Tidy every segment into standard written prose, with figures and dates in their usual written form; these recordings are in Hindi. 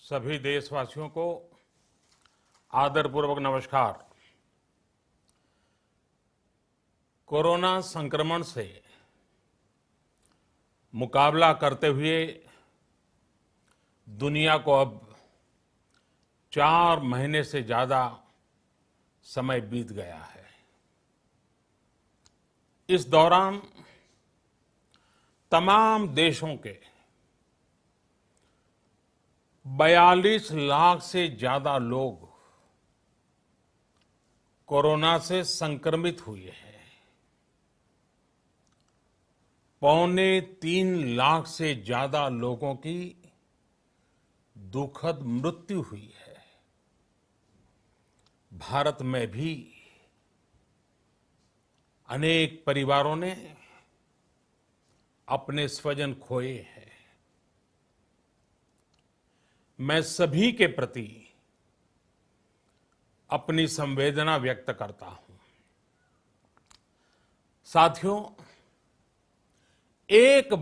सभी देशवासियों को आदरपूर्वक नमस्कार। कोरोना संक्रमण से मुकाबला करते हुए दुनिया को अब 4 महीने से ज्यादा समय बीत गया है। इस दौरान तमाम देशों के 42 लाख से ज्यादा लोग कोरोना से संक्रमित हुए हैं। 2.25 लाख से ज्यादा लोगों की दुखद मृत्यु हुई है। भारत में भी अनेक परिवारों ने अपने स्वजन खोए हैं। मैं सभी के प्रति अपनी संवेदना व्यक्त करता हूं। साथियों, एक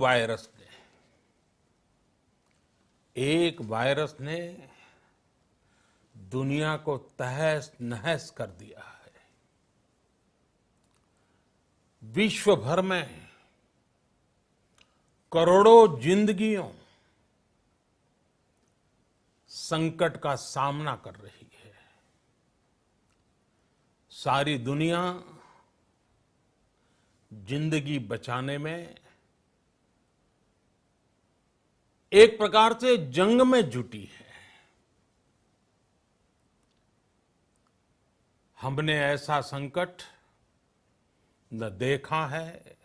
वायरस ने दुनिया को तहस नहस कर दिया है। विश्व भर में करोड़ों जिंदगियों संकट का सामना कर रही है। सारी दुनिया जिंदगी बचाने में एक प्रकार से जंग में जुटी है। हमने ऐसा संकट न देखा है,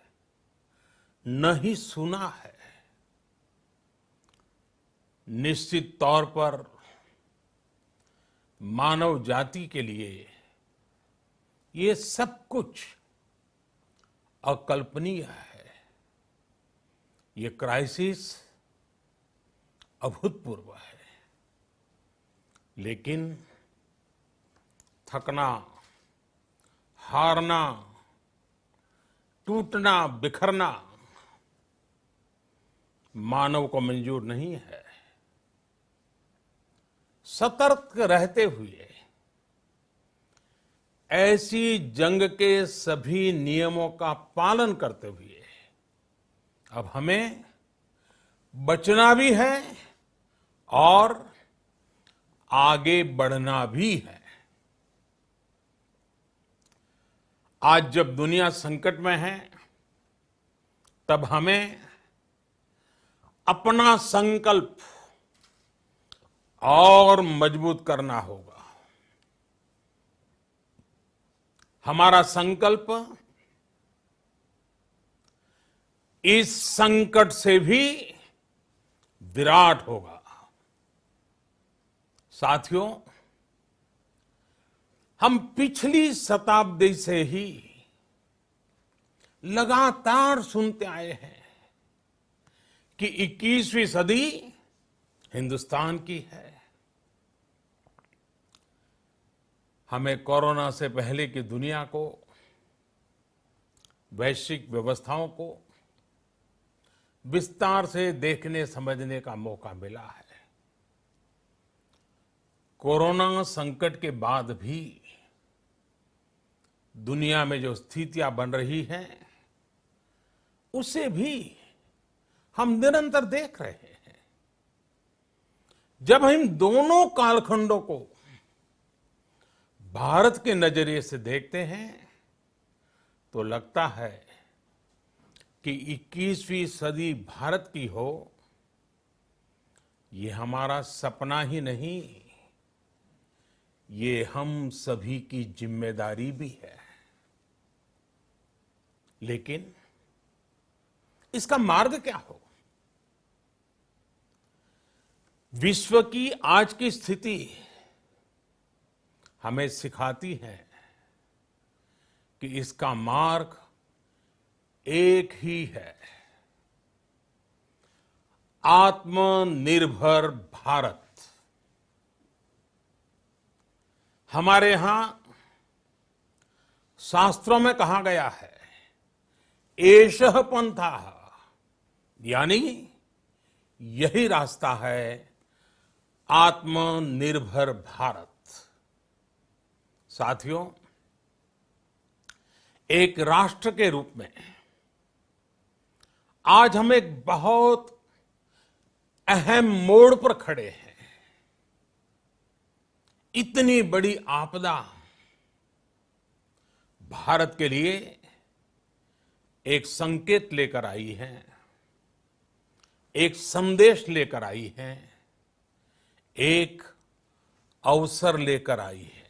न ही सुना है। निश्चित तौर पर मानव जाति के लिए ये सब कुछ अकल्पनीय है। ये क्राइसिस अभूतपूर्व है। लेकिन थकना, हारना, टूटना, बिखरना मानव को मंजूर नहीं है। सतर्क रहते हुए ऐसी जंग के सभी नियमों का पालन करते हुए अब हमें बचना भी है और आगे बढ़ना भी है। आज जब दुनिया संकट में है, तब हमें अपना संकल्प और मजबूत करना होगा। हमारा संकल्प इस संकट से भी विराट होगा। साथियों, हम पिछली शताब्दी से ही लगातार सुनते आए हैं कि 21वीं सदी हिंदुस्तान की है। हमें कोरोना से पहले की दुनिया को, वैश्विक व्यवस्थाओं को विस्तार से देखने समझने का मौका मिला है। कोरोना संकट के बाद भी दुनिया में जो स्थितियां बन रही हैं, उसे भी हम निरंतर देख रहे हैं। जब हम दोनों कालखंडों को भारत के नजरिए से देखते हैं, तो लगता है कि 21वीं सदी भारत की हो, ये हमारा सपना ही नहीं, ये हम सभी की जिम्मेदारी भी है। लेकिन इसका मार्ग क्या हो? विश्व की आज की स्थिति हमें सिखाती है कि इसका मार्ग एक ही है, आत्मनिर्भर भारत। हमारे यहां शास्त्रों में कहा गया है, एषः पंथः, यानी यही रास्ता है आत्मनिर्भर भारत। साथियों, एक राष्ट्र के रूप में आज हम एक बहुत अहम मोड़ पर खड़े हैं। इतनी बड़ी आपदा भारत के लिए एक संकेत लेकर आई है, एक संदेश लेकर आई है, एक अवसर लेकर आई है।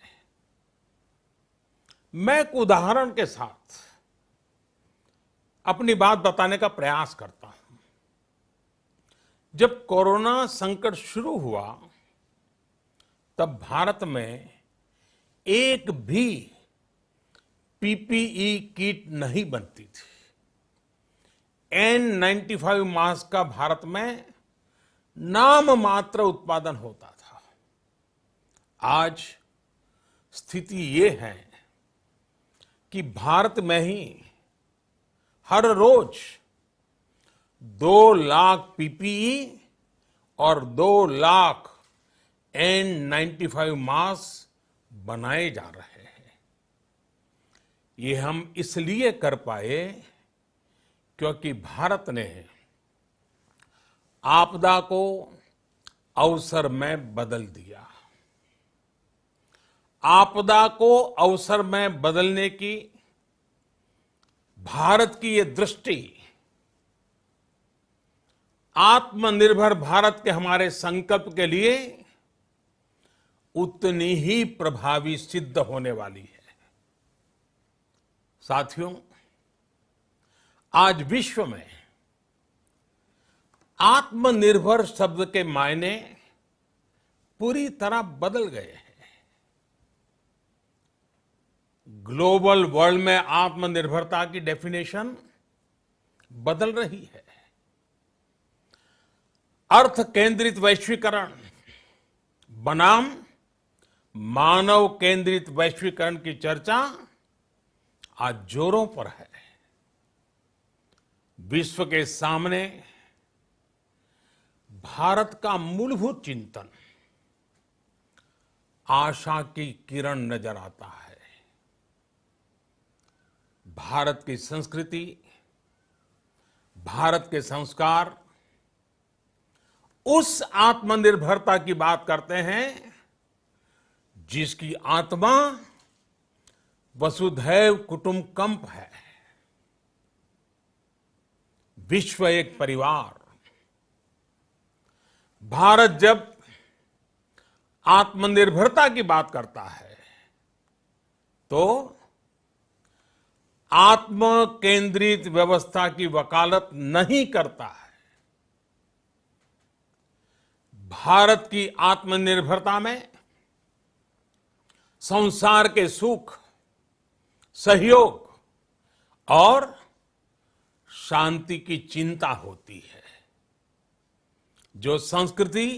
मैं एक उदाहरण के साथ अपनी बात बताने का प्रयास करता हूं। जब कोरोना संकट शुरू हुआ, तब भारत में एक भी पीपीई किट नहीं बनती थी। N95 मास्क का भारत में नाम मात्र उत्पादन होता था। आज स्थिति ये है कि भारत में ही हर रोज 2 लाख पीपीई और 2 लाख N95 मास्क बनाए जा रहे हैं। ये हम इसलिए कर पाए क्योंकि भारत ने आपदा को अवसर में बदल दिया। आपदा को अवसर में बदलने की भारत की ये दृष्टि आत्मनिर्भर भारत के हमारे संकल्प के लिए उतनी ही प्रभावी सिद्ध होने वाली है। साथियों, आज विश्व में आत्मनिर्भर शब्द के मायने पूरी तरह बदल गए हैं। ग्लोबल वर्ल्ड में आत्मनिर्भरता की डेफिनेशन बदल रही है। अर्थ केंद्रित वैश्वीकरण बनाम मानव केंद्रित वैश्वीकरण की चर्चा आज जोरों पर है। विश्व के सामने भारत का मूलभूत चिंतन आशा की किरण नजर आता है। भारत की संस्कृति, भारत के संस्कार उस आत्मनिर्भरता की बात करते हैं जिसकी आत्मा वसुधैव कुटुंबकम है। विश्व एक परिवार। भारत जब आत्मनिर्भरता की बात करता है तो आत्म केंद्रित व्यवस्था की वकालत नहीं करता है। भारत की आत्मनिर्भरता में संसार के सुख, सहयोग और शांति की चिंता होती है। जो संस्कृति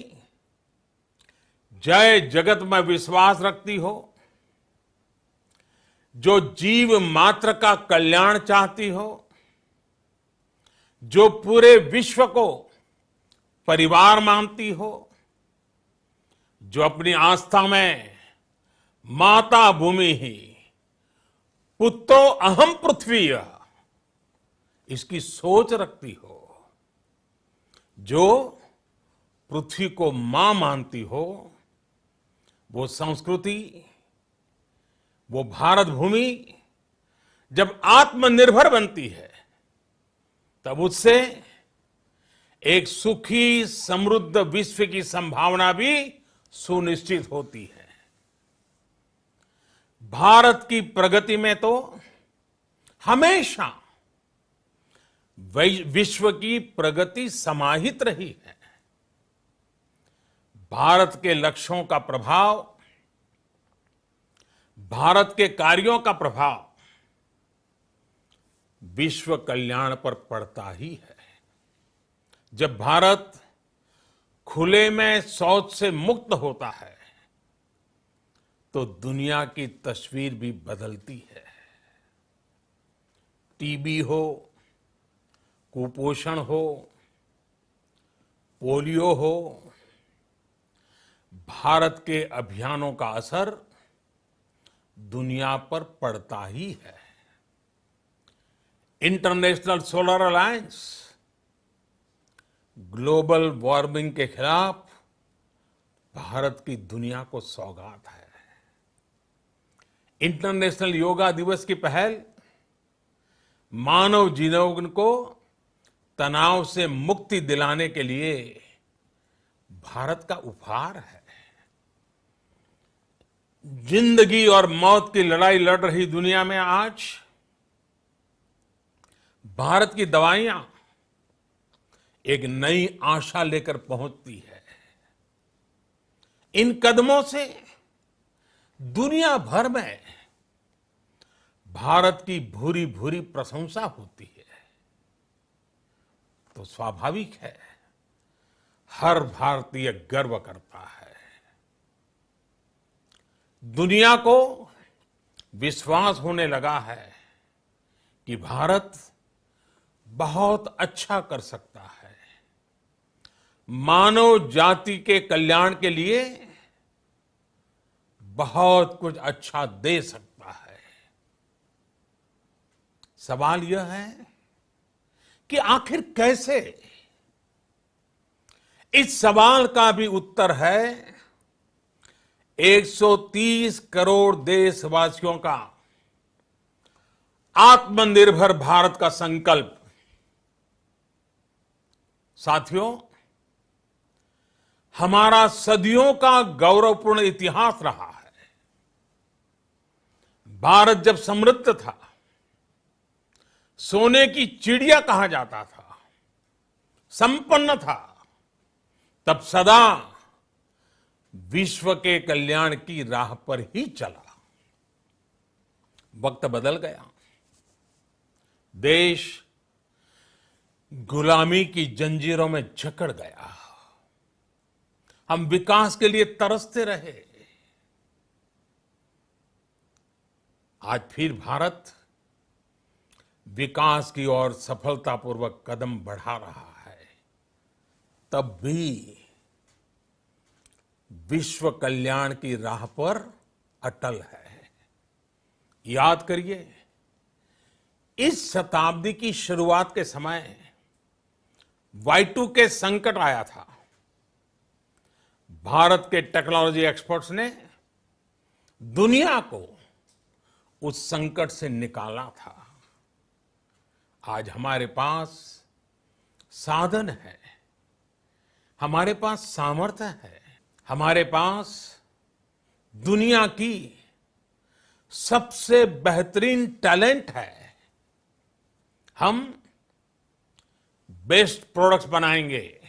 जय जगत में विश्वास रखती हो, जो जीव मात्र का कल्याण चाहती हो, जो पूरे विश्व को परिवार मानती हो, जो अपनी आस्था में माता भूमि ही पुत्रो अहम पृथ्वी इसकी सोच रखती हो, जो पृथ्वी को मां मानती हो, वो संस्कृति, वो भारत भूमि जब आत्मनिर्भर बनती है तब उससे एक सुखी समृद्ध विश्व की संभावना भी सुनिश्चित होती है। भारत की प्रगति में तो हमेशा विश्व की प्रगति समाहित रही है। भारत के लक्ष्यों का प्रभाव, भारत के कार्यों का प्रभाव विश्व कल्याण पर पड़ता ही है। जब भारत खुले में शौच से मुक्त होता है तो दुनिया की तस्वीर भी बदलती है। टीबी हो, कुपोषण हो, पोलियो हो, भारत के अभियानों का असर दुनिया पर पड़ता ही है। International solar alliance global warming के खिलाफ भारत की दुनिया को सौगात है। इंटरनेशनल योगा दिवस की पहल मानव जीवन को तनाव से मुक्ति दिलाने के लिए भारत का उपहार है। जिंदगी और मौत की लड़ाई लड़ रही दुनिया में आज भारत की दवाइयां एक नई आशा लेकर पहुंचती है। इन कदमों से दुनिया भर में भारत की भूरी भूरी प्रशंसा होती है। तो स्वाभाविक है, हर भारतीय गर्व करता है। दुनिया को विश्वास होने लगा है कि भारत बहुत अच्छा कर सकता है, मानव जाति के कल्याण के लिए बहुत कुछ अच्छा दे सकता है। सवाल यह है कि आखिर कैसे? इस सवाल का भी उत्तर है 130 करोड़ देशवासियों का आत्मनिर्भर भारत का संकल्प। साथियों, हमारा सदियों का गौरवपूर्ण इतिहास रहा है। भारत जब समृद्ध था, सोने की चिड़िया कहा जाता था, संपन्न था, तब सदा विश्व के कल्याण की राह पर ही चला। वक्त बदल गया, देश गुलामी की जंजीरों में जकड़ गया। हम विकास के लिए तरसते रहे। आज फिर भारत विकास की ओर सफलतापूर्वक कदम बढ़ा रहा है। तब भी विश्व कल्याण की राह पर अटल है। याद करिए, इस शताब्दी की शुरुआत के समय Y2K संकट आया था। भारत के टेक्नोलॉजी एक्सपर्ट्स ने दुनिया को उस संकट से निकाला था। आज हमारे पास साधन है, हमारे पास सामर्थ्य है, हमारे पास दुनिया की सबसे बेहतरीन टैलेंट है। हम बेस्ट प्रोडक्ट्स बनाएंगे,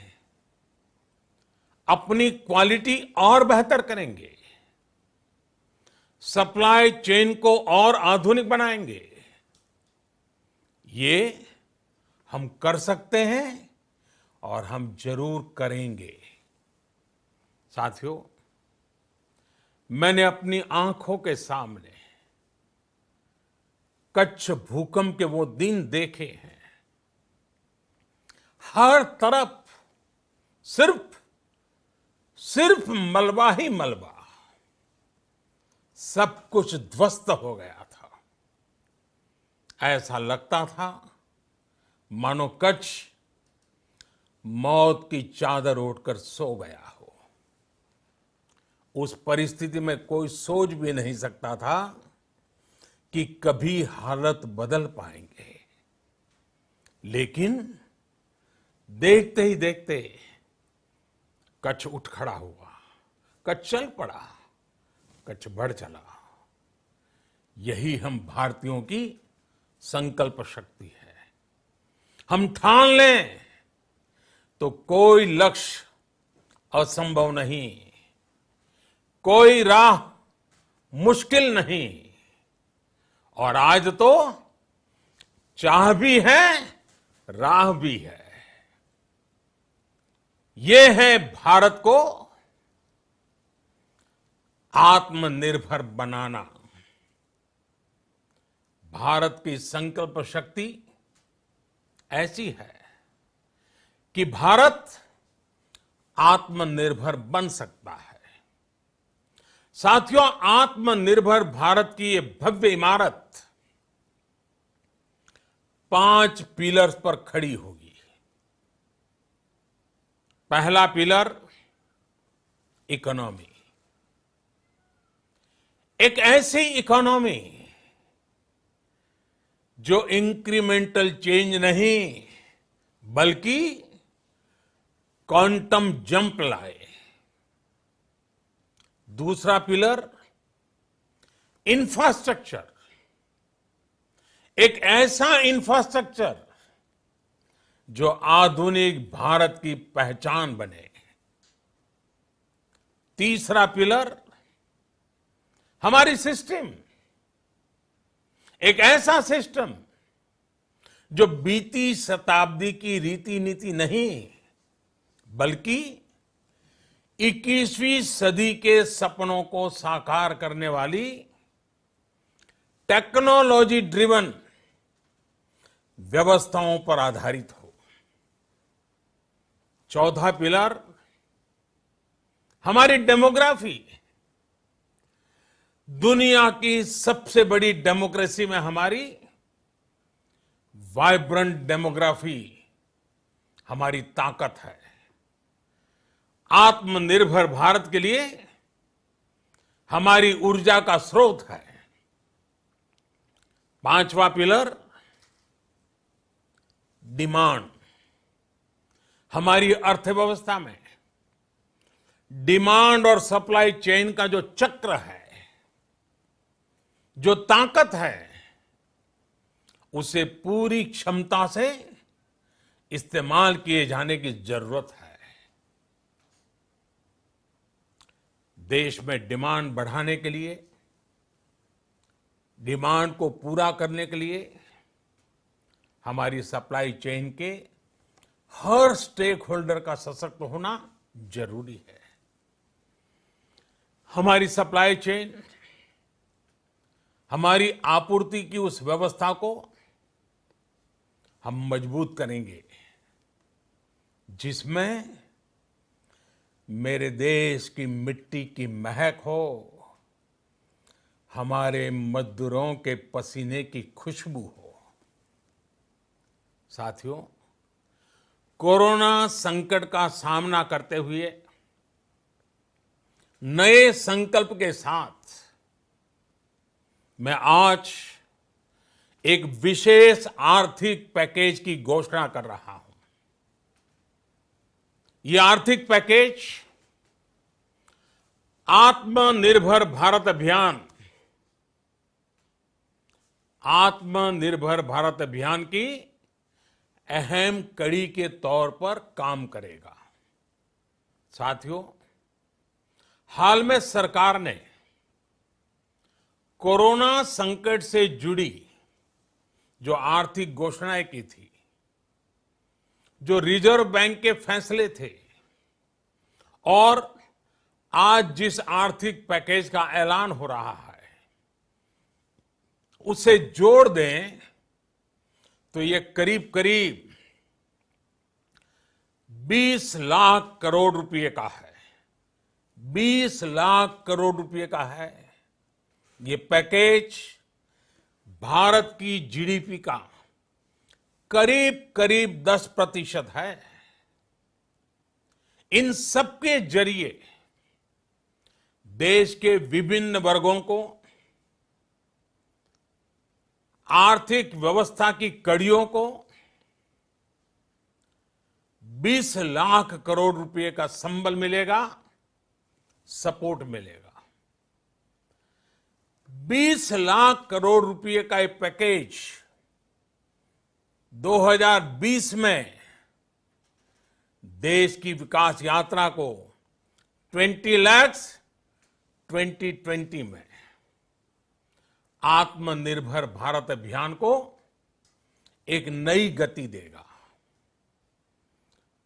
अपनी क्वालिटी और बेहतर करेंगे, सप्लाई चेन को और आधुनिक बनाएंगे। ये हम कर सकते हैं और हम जरूर करेंगे। साथियों, मैंने अपनी आंखों के सामने कच्छ भूकंप के वो दिन देखे हैं। हर तरफ सिर्फ मलबा ही मलबा, सब कुछ ध्वस्त हो गया था। ऐसा लगता था मानो कच्छ मौत की चादर ओढ़कर सो गया हो। उस परिस्थिति में कोई सोच भी नहीं सकता था कि कभी हालत बदल पाएंगे। लेकिन देखते ही देखते कच्छ उठ खड़ा हुआ, कच्छ चल पड़ा, कच्छ बढ़ चला। यही हम भारतीयों की संकल्प शक्ति है। हम ठान लें तो कोई लक्ष्य असंभव नहीं, कोई राह मुश्किल नहीं। और आज तो चाह भी है, राह भी है। ये है भारत को आत्मनिर्भर बनाना। भारत की संकल्प शक्ति ऐसी है कि भारत आत्मनिर्भर बन सकता है। साथियों, आत्मनिर्भर भारत की ये भव्य इमारत 5 पिलर्स पर खड़ी होगी। पहला पिलर, इकोनॉमी। एक ऐसी इकोनॉमी जो इंक्रीमेंटल चेंज नहीं बल्कि क्वांटम जंप लाए। दूसरा पिलर, इंफ्रास्ट्रक्चर। एक ऐसा इंफ्रास्ट्रक्चर जो आधुनिक भारत की पहचान बने। तीसरा पिलर, हमारी सिस्टम। एक ऐसा सिस्टम जो बीती शताब्दी की रीति नीति नहीं बल्कि 21वीं सदी के सपनों को साकार करने वाली टेक्नोलॉजी ड्रिवन व्यवस्थाओं पर आधारित हो। चौथा पिलर, हमारी डेमोग्राफी। दुनिया की सबसे बड़ी डेमोक्रेसी में हमारी वाइब्रेंट डेमोग्राफी हमारी ताकत है। आत्मनिर्भर भारत के लिए हमारी ऊर्जा का स्रोत है। पांचवा पिलर, डिमांड। हमारी अर्थव्यवस्था में डिमांड और सप्लाई चेन का जो चक्र है, जो ताकत है, उसे पूरी क्षमता से इस्तेमाल किए जाने की जरूरत है। देश में डिमांड बढ़ाने के लिए, डिमांड को पूरा करने के लिए हमारी सप्लाई चेन के हर स्टेक होल्डर का सशक्त होना जरूरी है। हमारी सप्लाई चेन, हमारी आपूर्ति की उस व्यवस्था को हम मजबूत करेंगे जिसमें मेरे देश की मिट्टी की महक हो, हमारे मजदूरों के पसीने की खुशबू हो। साथियों, कोरोना संकट का सामना करते हुए नए संकल्प के साथ मैं आज एक विशेष आर्थिक पैकेज की घोषणा कर रहा हूं। यह आर्थिक पैकेज आत्मनिर्भर भारत अभियान, आत्मनिर्भर भारत अभियान की अहम कड़ी के तौर पर काम करेगा। साथियों, हाल में सरकार ने कोरोना संकट से जुड़ी जो आर्थिक घोषणाएं की थी, जो रिजर्व बैंक के फैसले थे और आज जिस आर्थिक पैकेज का ऐलान हो रहा है, उसे जोड़ दें तो ये करीब करीब 20 लाख करोड़ रुपए का है। 20 लाख करोड़ रुपए का है। ये पैकेज भारत की जीडीपी का करीब करीब 10% है। इन सबके जरिए देश के विभिन्न वर्गों को आर्थिक व्यवस्था की कड़ियों को 20 लाख करोड़ रुपए का संबल मिलेगा, सपोर्ट मिलेगा। 20 लाख करोड़ रुपए का एक पैकेज 2020 में देश की विकास यात्रा को 20 लाख 2020 में आत्मनिर्भर भारत अभियान को एक नई गति देगा।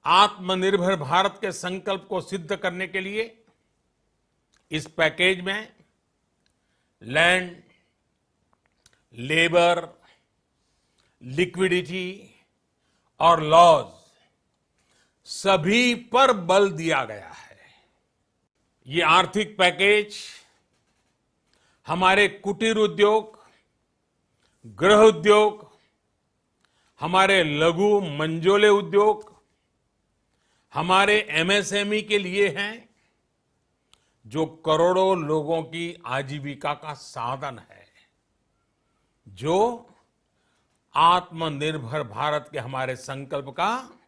आत्मनिर्भर भारत के संकल्प को सिद्ध करने के लिए इस पैकेज में लैंड, लेबर, लिक्विडिटी और लॉज सभी पर बल दिया गया है। ये आर्थिक पैकेज हमारे कुटीर उद्योग, गृह उद्योग, हमारे लघु मंझोले उद्योग, हमारे एमएसएमई के लिए हैं, जो करोड़ों लोगों की आजीविका का साधन है, जो आत्मनिर्भर भारत के हमारे संकल्प का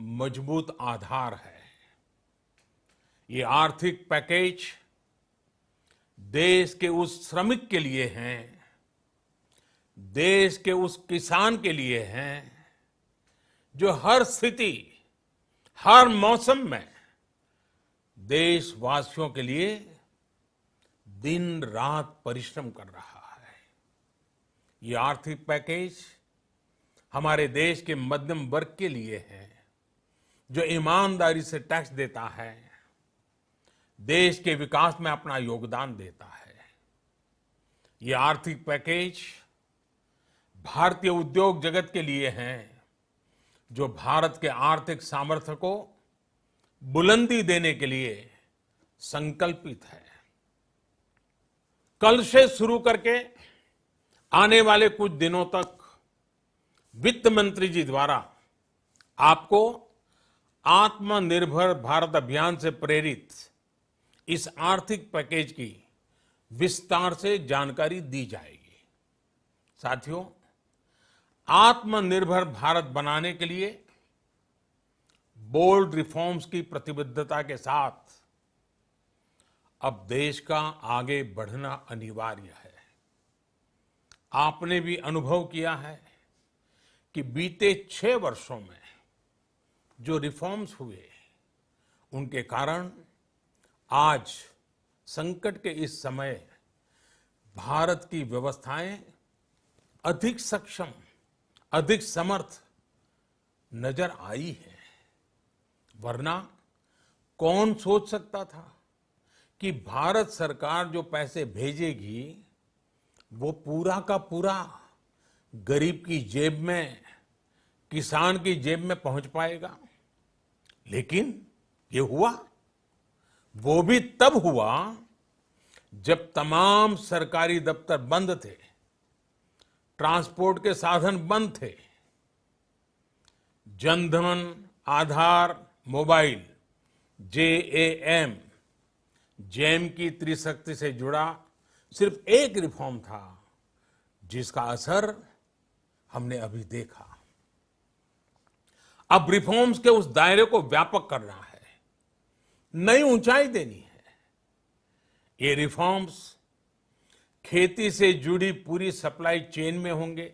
मजबूत आधार है। ये आर्थिक पैकेज देश के उस श्रमिक के लिए हैं, देश के उस किसान के लिए हैं, जो हर स्थिति, हर मौसम में देशवासियों के लिए दिन रात परिश्रम कर रहा है। ये आर्थिक पैकेज हमारे देश के मध्यम वर्ग के लिए है, जो ईमानदारी से टैक्स देता है, देश के विकास में अपना योगदान देता है। ये आर्थिक पैकेज भारतीय उद्योग जगत के लिए है, जो भारत के आर्थिक सामर्थ्य को बुलंदी देने के लिए संकल्पित है। कल से शुरू करके आने वाले कुछ दिनों तक वित्त मंत्री जी द्वारा आपको आत्मनिर्भर भारत अभियान से प्रेरित इस आर्थिक पैकेज की विस्तार से जानकारी दी जाएगी। साथियों, आत्मनिर्भर भारत बनाने के लिए बोल्ड रिफॉर्म्स की प्रतिबद्धता के साथ अब देश का आगे बढ़ना अनिवार्य है। आपने भी अनुभव किया है कि बीते 6 वर्षों में जो रिफॉर्म्स हुए, उनके कारण आज संकट के इस समय भारत की व्यवस्थाएं अधिक सक्षम, अधिक समर्थ नजर आई है। वरना कौन सोच सकता था कि भारत सरकार जो पैसे भेजेगी वो पूरा का पूरा गरीब की जेब में, किसान की जेब में पहुंच पाएगा। लेकिन ये हुआ, वो भी तब हुआ जब तमाम सरकारी दफ्तर बंद थे, ट्रांसपोर्ट के साधन बंद थे। जनधन, आधार, मोबाइल, जेएएम, जैम की त्रिशक्ति से जुड़ा सिर्फ एक रिफॉर्म था, जिसका असर हमने अभी देखा। अब रिफॉर्म्स के उस दायरे को व्यापक करना है, नई ऊंचाई देनी है। ये रिफॉर्म्स खेती से जुड़ी पूरी सप्लाई चेन में होंगे,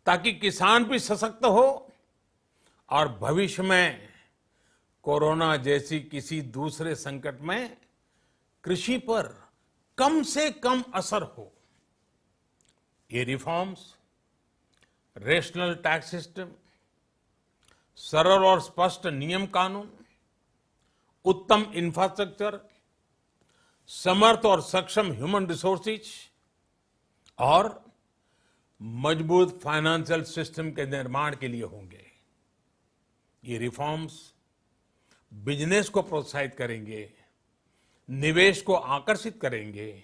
ताकि किसान भी सशक्त हो और भविष्य में कोरोना जैसी किसी दूसरे संकट में कृषि पर कम से कम असर हो। ये रिफॉर्म्स रेशनल टैक्स सिस्टम, सरल और स्पष्ट नियम कानून, उत्तम इंफ्रास्ट्रक्चर, समर्थ और सक्षम ह्यूमन रिसोर्सेज और मजबूत फाइनेंशियल सिस्टम के निर्माण के लिए होंगे। ये रिफॉर्म्स बिजनेस को प्रोत्साहित करेंगे, निवेश को आकर्षित करेंगे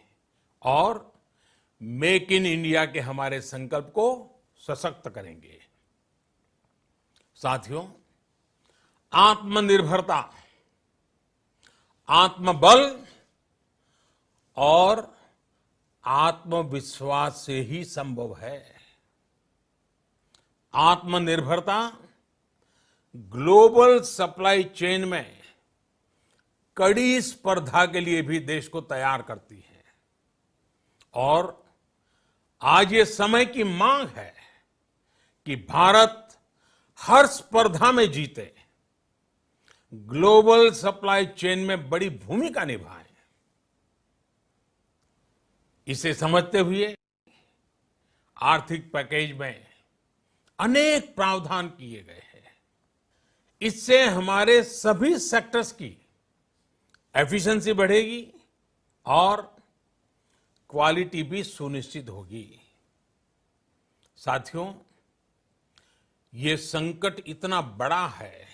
और मेक इन इंडिया के हमारे संकल्प को सशक्त करेंगे। साथियों, आत्मनिर्भरता, आत्मबल और आत्मविश्वास से ही संभव है। आत्मनिर्भरता ग्लोबल सप्लाई चेन में कड़ी स्पर्धा के लिए भी देश को तैयार करती है और आज ये समय की मांग है कि भारत हर स्पर्धा में जीते, ग्लोबल सप्लाई चेन में बड़ी भूमिका निभाए। इसे समझते हुए आर्थिक पैकेज में अनेक प्रावधान किए गए हैं। इससे हमारे सभी सेक्टर्स की एफिशिएंसी बढ़ेगी और क्वालिटी भी सुनिश्चित होगी। साथियों, ये संकट इतना बड़ा है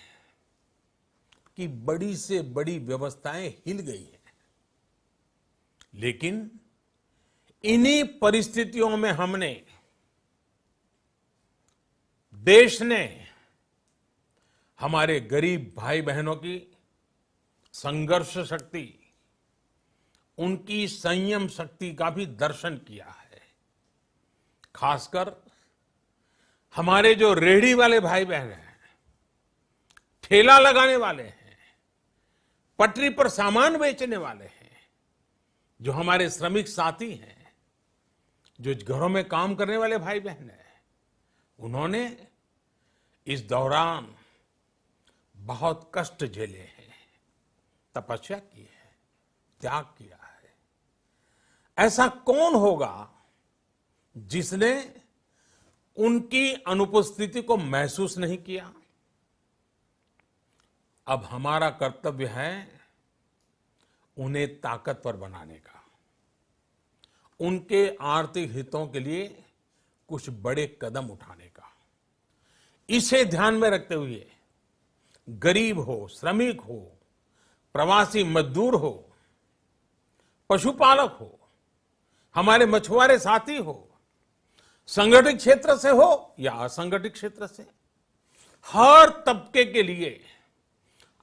कि बड़ी से बड़ी व्यवस्थाएं हिल गई हैं। लेकिन इन्हीं परिस्थितियों में हमने, देश ने हमारे गरीब भाई बहनों की संघर्ष शक्ति, उनकी संयम शक्ति का भी दर्शन किया है। खासकर हमारे जो रेहड़ी वाले भाई बहन हैं, ठेला लगाने वाले हैं, पटरी पर सामान बेचने वाले हैं, जो हमारे श्रमिक साथी हैं, जो घरों में काम करने वाले भाई बहन हैं, उन्होंने इस दौरान बहुत कष्ट झेले हैं, तपस्या की है, त्याग किया है। ऐसा कौन होगा जिसने उनकी अनुपस्थिति को महसूस नहीं किया? अब हमारा कर्तव्य है उन्हें ताकतवर बनाने का, उनके आर्थिक हितों के लिए कुछ बड़े कदम उठाने का। इसे ध्यान में रखते हुए गरीब हो, श्रमिक हो, प्रवासी मजदूर हो, पशुपालक हो, हमारे मछुआरे साथी हो, संगठित क्षेत्र से हो या असंगठित क्षेत्र से, हर तबके के लिए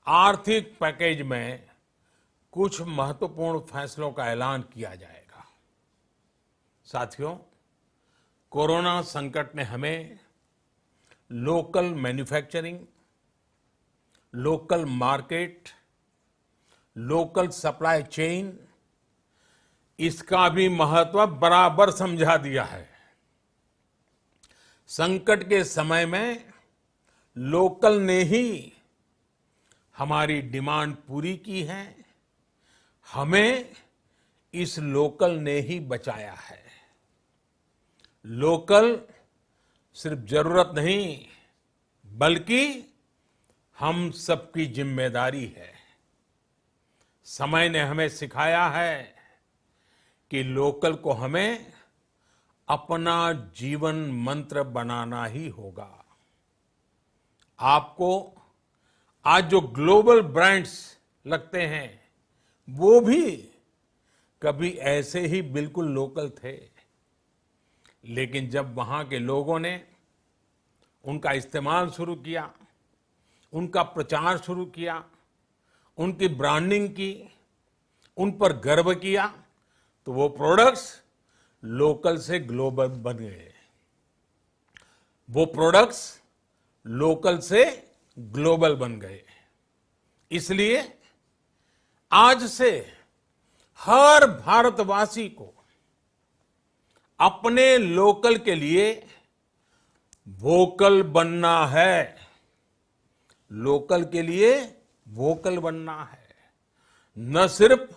आर्थिक पैकेज में कुछ महत्वपूर्ण फैसलों का ऐलान किया जाएगा। साथियों, कोरोना संकट ने हमें local manufacturing, local market, local supply chain, इसका भी महत्व बराबर समझा दिया है। संकट के समय में लोकल ने ही हमारी डिमांड पूरी की है, हमें इस लोकल ने ही बचाया है। लोकल सिर्फ जरूरत नहीं, बल्कि हम सबकी जिम्मेदारी है। समय ने हमें सिखाया है कि लोकल को हमें अपना जीवन मंत्र बनाना ही होगा। आपको आज जो ग्लोबल ब्रांड्स लगते हैं, वो भी कभी ऐसे ही बिल्कुल लोकल थे, लेकिन जब वहां के लोगों ने उनका इस्तेमाल शुरू किया, उनका प्रचार शुरू किया, उनकी ब्रांडिंग की, उन पर गर्व किया, तो वो प्रोडक्ट्स लोकल से ग्लोबल बन गए। वो प्रोडक्ट्स लोकल से ग्लोबल बन गए। इसलिए आज से हर भारतवासी को अपने लोकल के लिए वोकल बनना है। लोकल के लिए वोकल बनना है। न सिर्फ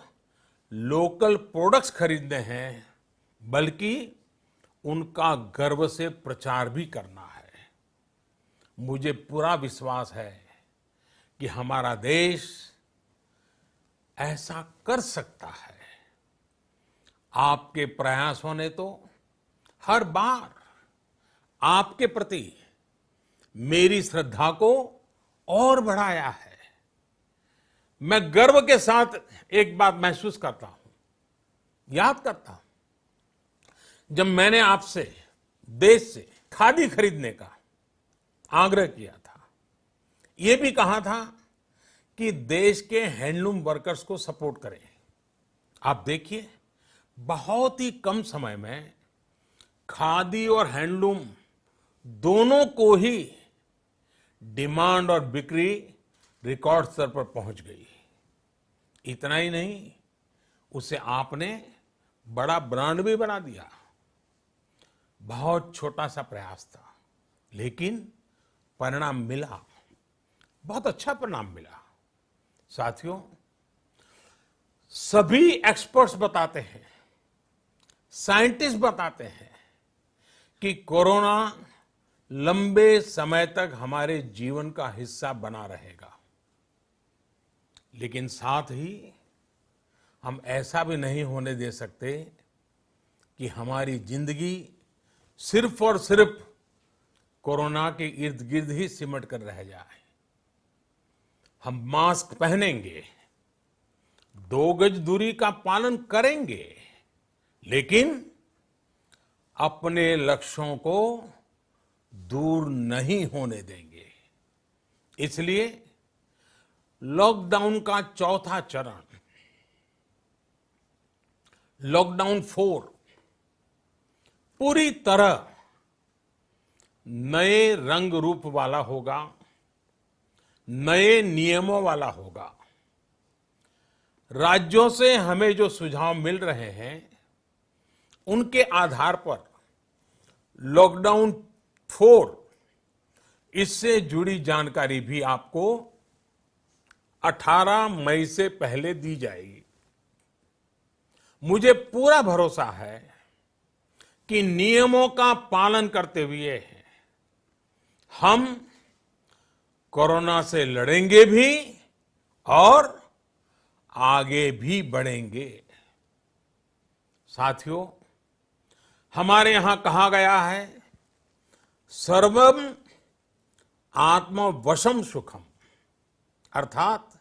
लोकल प्रोडक्ट्स खरीदने हैं, बल्कि उनका गर्व से प्रचार भी करना है। मुझे पूरा विश्वास है कि हमारा देश ऐसा कर सकता है। आपके प्रयासों ने तो हर बार आपके प्रति मेरी श्रद्धा को और बढ़ाया है। मैं गर्व के साथ एक बात महसूस करता हूं, याद करता हूं, जब मैंने आपसे देश से खादी खरीदने का आग्रह किया था, यह भी कहा था कि देश के हैंडलूम वर्कर्स को सपोर्ट करें। आप देखिए, बहुत ही कम समय में खादी और हैंडलूम दोनों को ही डिमांड और बिक्री रिकॉर्ड स्तर पर पहुंच गई। इतना ही नहीं, उसे आपने बड़ा ब्रांड भी बना दिया। बहुत छोटा सा प्रयास था, लेकिन परिणाम मिला, बहुत अच्छा परिणाम मिला। साथियों, सभी एक्सपर्ट्स बताते हैं, साइंटिस्ट बताते हैं कि कोरोना लंबे समय तक हमारे जीवन का हिस्सा बना रहेगा। लेकिन साथ ही हम ऐसा भी नहीं होने दे सकते कि हमारी जिंदगी सिर्फ और सिर्फ कोरोना के इर्द गिर्द ही सिमट कर रह जाए। हम मास्क पहनेंगे, 2 गज दूरी का पालन करेंगे, लेकिन अपने लक्ष्यों को दूर नहीं होने देंगे। इसलिए लॉकडाउन का चौथा चरण, लॉकडाउन 4, पूरी तरह नए रंग रूप वाला होगा, नए नियमों वाला होगा। राज्यों से हमें जो सुझाव मिल रहे हैं, उनके आधार पर लॉकडाउन 4, इससे जुड़ी जानकारी भी आपको 18 मई से पहले दी जाएगी। मुझे पूरा भरोसा है कि नियमों का पालन करते हुए हम कोरोना से लड़ेंगे भी और आगे भी बढ़ेंगे। साथियों, हमारे यहां कहा गया है, सर्वम आत्मवशम सुखम, अर्थात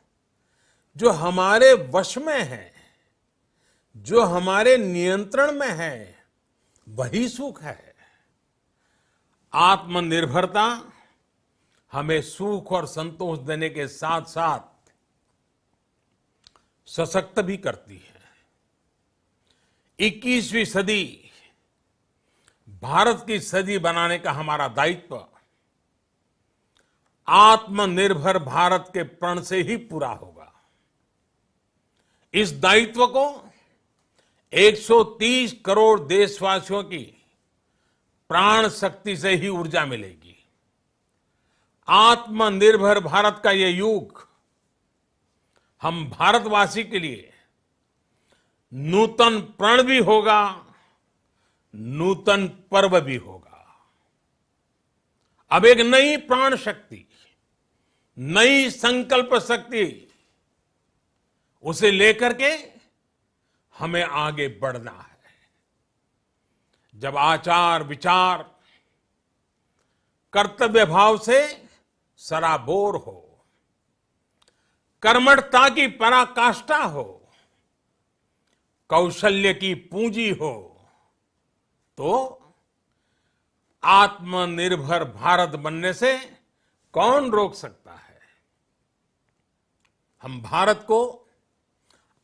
जो हमारे वश में है, जो हमारे नियंत्रण में है, वही सुख है। आत्मनिर्भरता हमें सुख और संतोष देने के साथ साथ सशक्त भी करती है। 21वीं सदी भारत की सदी बनाने का हमारा दायित्व आत्मनिर्भर भारत के प्रण से ही पूरा होगा। इस दायित्व को 130 करोड़ देशवासियों की प्राण शक्ति से ही ऊर्जा मिलेगी। आत्मनिर्भर भारत का ये युग हम भारतवासी के लिए नूतन प्रण भी होगा, नूतन पर्व भी होगा। अब एक नई प्राण शक्ति, नई संकल्प शक्ति, उसे लेकर के हमें आगे बढ़ना है। जब आचार विचार कर्तव्य भाव से सराबोर हो, कर्मठता की पराकाष्ठा हो, कौशल्य की पूंजी हो, तो आत्मनिर्भर भारत बनने से कौन रोक सकता है। हम भारत को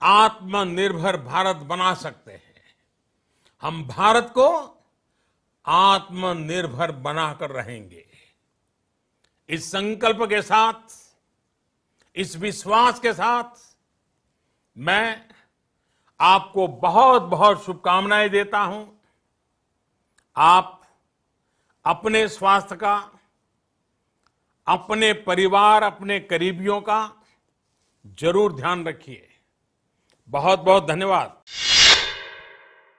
आत्मनिर्भर भारत बना सकते हैं। हम भारत को आत्मनिर्भर बनाकर रहेंगे। इस संकल्प के साथ, इस विश्वास के साथ मैं आपको बहुत बहुत शुभकामनाएं देता हूं। आप अपने स्वास्थ्य का, अपने परिवार, अपने करीबियों का जरूर ध्यान रखिए। बहुत बहुत धन्यवाद।